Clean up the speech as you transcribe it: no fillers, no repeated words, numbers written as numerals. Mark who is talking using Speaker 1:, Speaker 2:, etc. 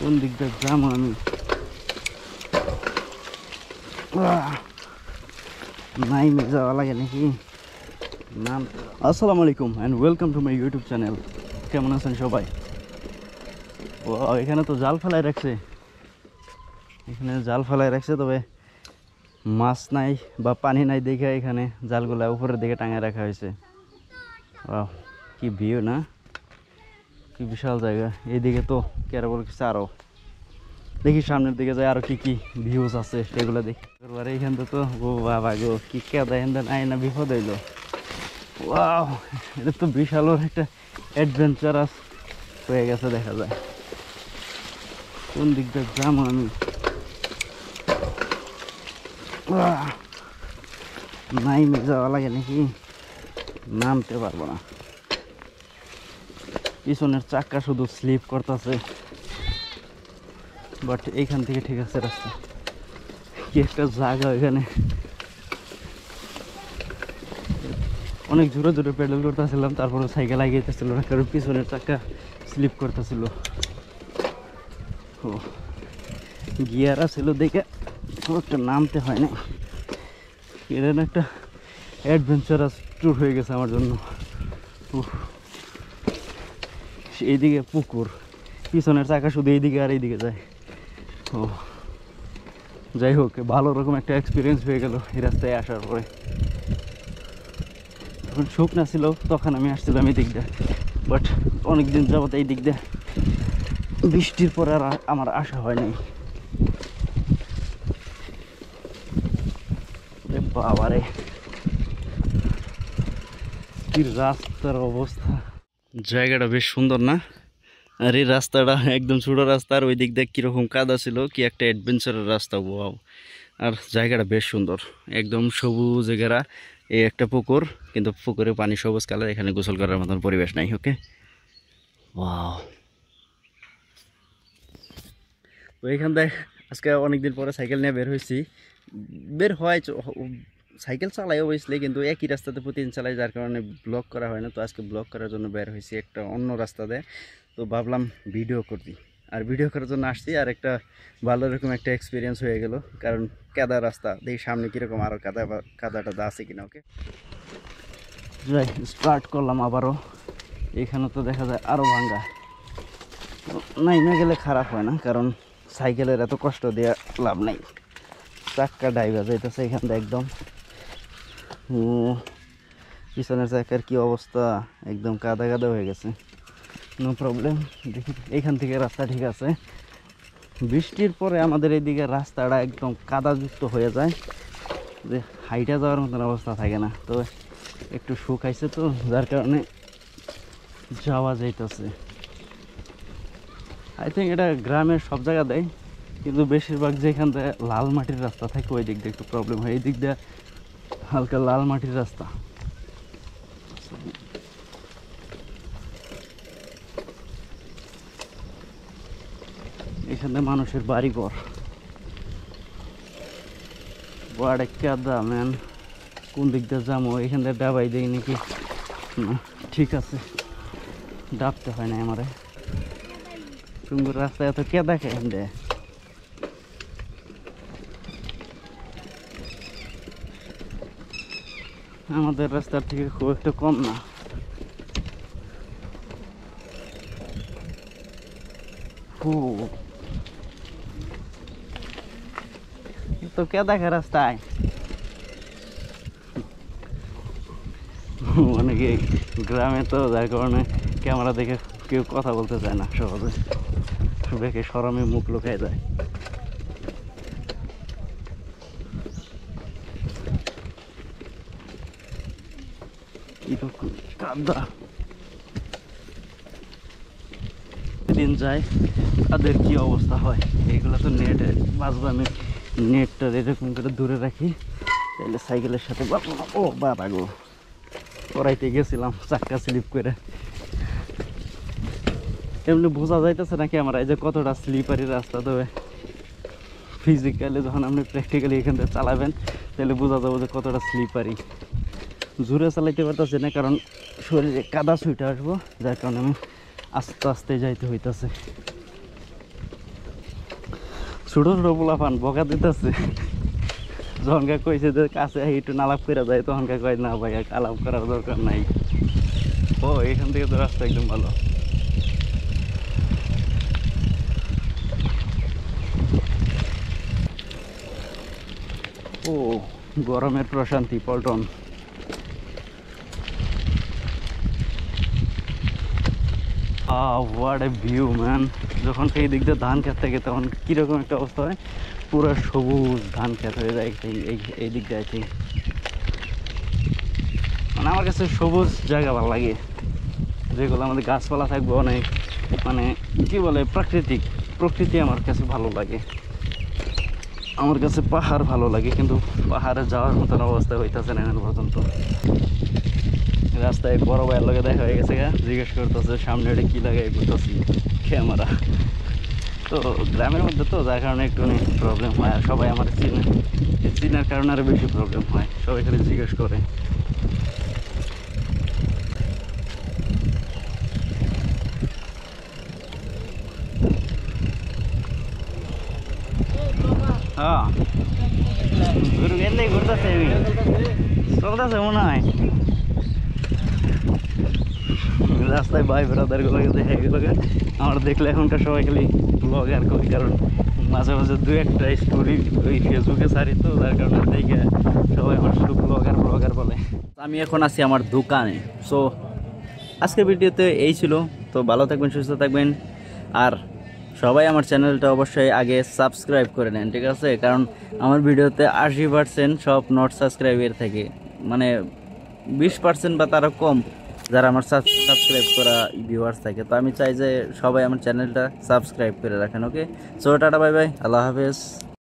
Speaker 1: কোন দিক দিয়ে যাবো আমি? নাইমে যাওয়া লাগে নাকি? নাম আসসালামু আলাইকুম and welcome to my YouTube channel. কেমন আছেন সবাই? ও এখানে তো জাল ফেলায় রাখছে, তবে মাছ নাই বা পানি নাই দেখে এখানে জালগুলা উপরের দিকে টাঙায় রাখা হয়েছে। কি ভিউ না, কি বিশাল জায়গা। এইদিকে তো কেরাবল কিছু আরও দেখি, সামনের দিকে যায় আরো কি কি ভিউজ আছে সেগুলো দেখি। এবার এইখানটা তো ও বাবা গো, কি কেদা এখান আয় না বিপদ হইলো। ওয়াও, এটা তো বিশাল একটা অ্যাডভেঞ্চারাস হয়ে গেছে দেখা যায়। কোন দিক দিয়ে যাবো আমি? নাইমে যাওয়া লাগে নাকি? নামতে পারবো না, পিছনের চাক্কা শুধু স্লিপ করতেছে। বাট এইখান থেকে ঠিক আছে রাস্তা। কি একটা জায়গা, এখানে অনেক জোরে জোরে পেডেল করতেছিলাম, তারপরে সাইকেল আগিয়েছিল না, কারণ পিছনের চাক্কা স্লিপ করতেছিল। ও গিয়ার ছিল দেখে খুব একটা নামতে হয় না। এটা একটা অ্যাডভেঞ্চারাস ট্যুর হয়ে গেছে আমার জন্য। এইদিকে পুকুর, পিছনের চাকা শুধু এইদিকে আর এইদিকে যায়। ও যাই হোক, ভালো রকম একটা এক্সপিরিয়েন্স হয়ে গেল এই রাস্তায় আসার পরে। যখন শুকনা ছিল তখন আমি আসছিলাম এই দিক দিয়ে, বাট অনেকদিন যাবত এই দিক দিয়ে বৃষ্টির পরে আর আমার আসা হয় নাই। বাবারে কি রাস্তার অবস্থা! জায়গাটা বেশ সুন্দর না? আর এই রাস্তাটা একদম ছোটো রাস্তা, আর ওই দিক দিয়ে কীরকম কাদা ছিল, কি একটা অ্যাডভেঞ্চারের রাস্তা। ওয়াও! আর জায়গাটা বেশ সুন্দর, একদম সবুজ ঘেরা। এই একটা পুকুর, কিন্তু পুকুরে পানি সবুজ কালার, এখানে গোসল করার মতন পরিবেশ নাই। ওকে, ওয়াও! তো এইখান থেকে আজকে অনেকদিন পরে সাইকেল নিয়ে বের হয়। সাইকেল চালাই অবশ্যই, কিন্তু একই রাস্তাতে প্রতিদিন চালাই, যার কারণে ব্লগ করা হয় না। তো আজকে ব্লগ করার জন্য বের হয়েছি একটা অন্য রাস্তাতে। তো ভাবলাম ভিডিও করবি, আর ভিডিও করার জন্য আসছি। আর একটা ভালো রকম একটা এক্সপিরিয়েন্স হয়ে গেল, কারণ কাদা রাস্তা, দেখি সামনে কীরকম আরও কাদা টাদা আছে কিনা। ওকে, যাই স্টার্ট করলাম আবারও। এখানে তো দেখা যায় আরও ভাঙ্গা। নাইমে গেলে খারাপ হয় না, কারণ সাইকেলের এত কষ্ট দেওয়া লাভ নাই। চাক্কা ডাইভা যাইতেছে এখান থেকে একদম। পিছনের চাকার কি অবস্থা, একদম কাদা কাদা হয়ে গেছে। নো প্রবলেম, দেখি এইখান থেকে রাস্তা ঠিক আছে। বৃষ্টির পরে আমাদের এইদিকে রাস্তাটা একদম কাদাযুক্ত হয়ে যায়, যে হাইটা যাওয়ার মতন অবস্থা থাকে না। তো একটু শুকাইছে, তো যার কারণে যাওয়া যাইতেছে। আই থিঙ্ক এটা গ্রামের সব জায়গা দেয়, কিন্তু বেশিরভাগ যেখান থেকে লাল মাটির রাস্তা থাকে ওই দিক দিয়ে একটু প্রবলেম হয়। এই দিক দিয়ে হালকা লাল মাটির রাস্তা। এখানে মানুষের বাড়িঘর, বড় কাদা ম্যান। কোন দিক দিয়ে যাবো? এখান থেকে ডাবাই দেয় নাকি? না, ঠিক আছে, ডাবতে হয় না আমারে। সুন্দর রাস্তায় এত কেদা এখান দিয়ে। আমাদের রাস্তার থেকে খুব একটা কম না। তো কেদা খা রাস্তায় অনেকে গ্রামে, তো যার কারণে ক্যামেরা দেখে কেউ কথা বলতে চায় না সহজে, দেখে শরমে মুখ লুকায় যায়। কাদা দিন যায়, তাদের কি অবস্থা হয়। এইগুলো তো নেটে বাঁচবো, আমি নেটটা এরকম করে দূরে রাখি, তাহলে সাইকেলের সাথে ও বাবা গো, করাইতে গেছিলাম চাক্কা স্লিপ করে। এমনি বোঝা যাইতেছে না ক্যামেরায় যে কতটা স্লিপারি রাস্তা। তবে ফিজিক্যালি যখন আপনি প্র্যাকটিক্যালি এখান থেকে চালাবেন, তাহলে বোঝা যাবো যে কতটা স্লিপারি। জোরে চালাইতে পারতেছি না, কারণ শরীরে কাদা ছুটে আসবো, যার কারণে আমি আস্তে আস্তে যাইতে হইতেছে। ছোট ছোট পোলাপান বকা দিতেছে। যখনকে কইছে যে কাছে একটু নালাপ করে যায়, তখনকে কয় না ভাই আলাপ করার দরকার নাই। ও এখান থেকে তো রাস্তা একদম ভালো। ও গরমের প্রশান্তি Paltan. What a view man. যখন এই দিক দিয়ে ধান ক্ষেত থাকে তখন কীরকম একটা অবস্থা হয়, পুরো সবুজ ধান ক্ষেত হয়ে যায় এই দিক দিয়ে। ঠিক মানে আমার কাছে সবুজ জায়গা ভালো লাগে, যেগুলো আমাদের গাছপালা থাকবে অনেক, মানে কি বলে প্রকৃতি আমার কাছে ভালো লাগে। আমার কাছে পাহাড় ভালো লাগে, কিন্তু পাহাড়ে যাওয়ার মতন অবস্থা হইতেছে না এখন পর্যন্ত। রাস্তায় বড় ভাইয়ের লগে দেখা হয়ে গেছে, জিজ্ঞেস করতেছে সামনে এটা কী লাগাই করতেছি ক্যামেরা। তো গ্রামের মধ্যে তো যার কারণে একটু প্রবলেম হয়, আর সবাই আমার চিনার কারণে আরও বেশি প্রবলেম হয়, সবাই খালি জিজ্ঞেস করে। হ্যাঁ ঘুরে গেলেই ঘুরতেছে, চলতেছে মনে হয় রাস্তায়। ভাই ব্রাদার গুলো দেখে আমার দেখলে এখনকার সবাই খালি ব্লগার করি, কারণ মাঝে মাঝে দু একটা স্টোরি ওই ফেসবুকে ছাড়ি, তো যার কারণে দেখে সবাই আমার শুধু ব্লগার বলে। আমি এখন আছি আমার দোকানে। সো আজকের ভিডিওতে এই ছিল। তো ভালো থাকবেন, সুস্থ থাকবেন, আর সবাই আমার চ্যানেলটা অবশ্যই আগে সাবস্ক্রাইব করে নেন, ঠিক আছে? কারণ আমার ভিডিওতে 80% সব নট সাবস্ক্রাইবের থেকে, মানে 20% বা তারও কম যারা আমার সাবস্ক্রাইব করা ভিউয়ার্স থাকে। তো আমি চাই যে সবাই আমার চ্যানেলটা সাবস্ক্রাইব করে রাখেন। ওকে, সো টাটা, বাই বাই, আল্লাহ হাফেজ।